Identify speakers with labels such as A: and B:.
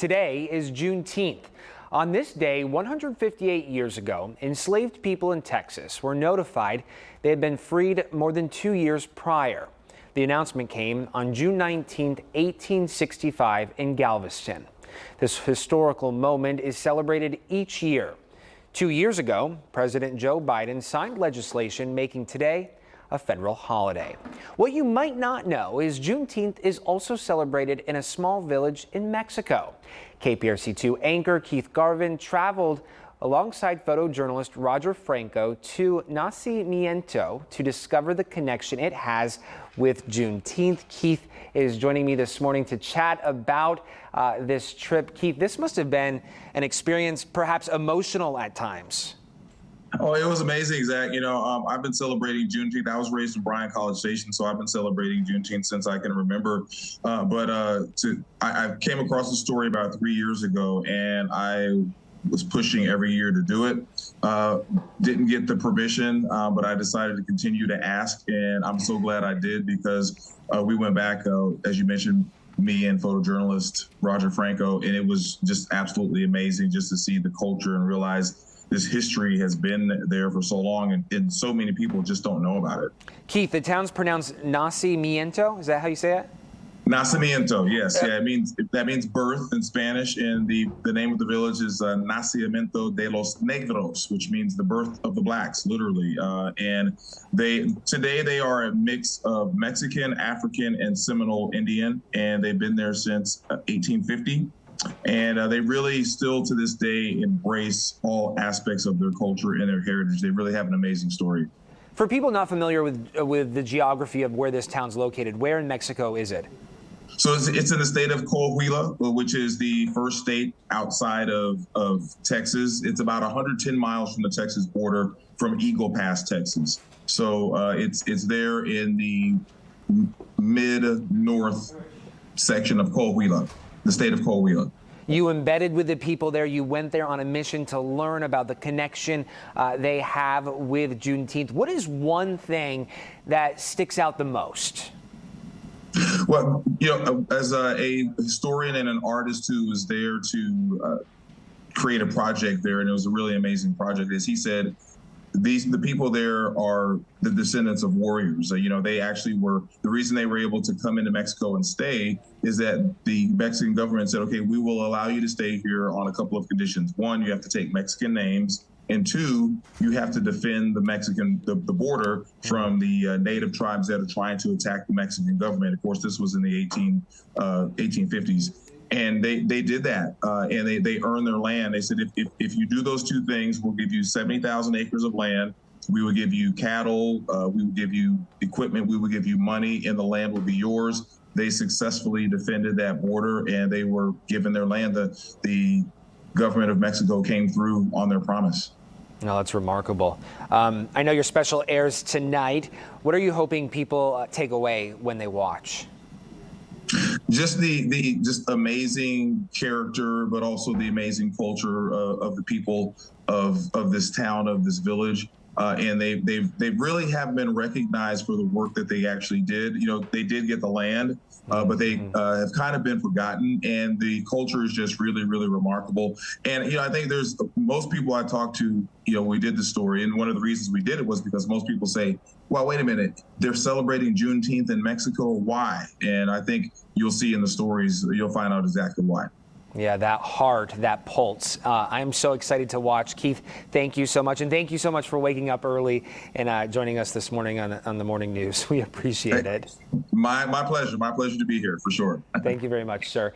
A: Today is Juneteenth. On this day, 158 years ago, enslaved people in Texas were notified they had been freed more than 2 years prior. The announcement came on June 19, 1865 in Galveston. This historical moment is celebrated each year. 2 years ago, President Joe Biden signed legislation making today a federal holiday. What you might not know is Juneteenth is also celebrated in a small village in Mexico. KPRC2 anchor Keith Garvin traveled alongside photojournalist Roger Franco to Nacimiento to discover the connection it has with Juneteenth. Keith is joining me this morning to chat about this trip. Keith, this must have been an experience perhaps emotional at times.
B: Oh, it was amazing, Zach. I've been celebrating Juneteenth. I was raised in Bryan College Station, so I've been celebrating Juneteenth since I can remember. I came across the story about 3 years ago, and I was pushing every year to do it. Didn't get the permission, but I decided to continue to ask, and I'm so glad I did because we went back, as you mentioned, me and photojournalist Roger Franco, and it was just absolutely amazing just to see the culture and realize this history has been there for so long, and so many people just don't know about it.
A: Keith, the town's pronounced Nacimiento. Is that how you say it?
B: Nacimiento, yes. Yeah, that means birth in Spanish, and the name of the village is Nacimiento de los Negros, which means the birth of the blacks, literally. And today they are a mix of Mexican, African, and Seminole Indian, and they've been there since 1850. And they really still to this day embrace all aspects of their culture and their heritage. They really have an amazing story.
A: For people not familiar with the geography of where this town's located, where in Mexico is it?
B: So it's in the state of Coahuila, which is the first state outside of Texas. It's about 110 miles from the Texas border from Eagle Pass, Texas. So it's there in the mid-north section of Coahuila, the state of Coahuila.
A: You embedded with the people there. You went there on a mission to learn about the connection they have with Juneteenth. What is one thing that sticks out the most?
B: Well, as a historian and an artist who was there to create a project there, and it was a really amazing project, as he said, the people there are the descendants of warriors. They actually were, the reason they were able to come into Mexico and stay is that the Mexican government said, okay, we will allow you to stay here on a couple of conditions. One, you have to take Mexican names. And two, you have to defend the border from the native tribes that are trying to attack the Mexican government. Of course, this was in the 1850s. And they did that, and they earned their land. They said, if you do those two things, we'll give you 70,000 acres of land. We will give you cattle. We will give you equipment. We will give you money, and the land will be yours. They successfully defended that border, and they were given their land. The government of Mexico came through on their promise.
A: No, that's remarkable. I know your special airs tonight. What are you hoping people take away when they watch?
B: Just the amazing character, but also the amazing culture of the people of this town, of this village. And they really have been recognized for the work that they actually did. They did get the land, but they have kind of been forgotten. And the culture is just really, really remarkable. And, I think there's most people I talked to, we did the story. And one of the reasons we did it was because most people say, well, wait a minute, they're celebrating Juneteenth in Mexico. Why? And I think you'll see in the stories, you'll find out exactly why.
A: Yeah, that heart, that pulse. I'm so excited to watch. Keith, thank you so much. And thank you so much for waking up early and joining us this morning on the morning news. We appreciate it.
B: My pleasure. My pleasure to be here, for sure.
A: Thank you very much, sir.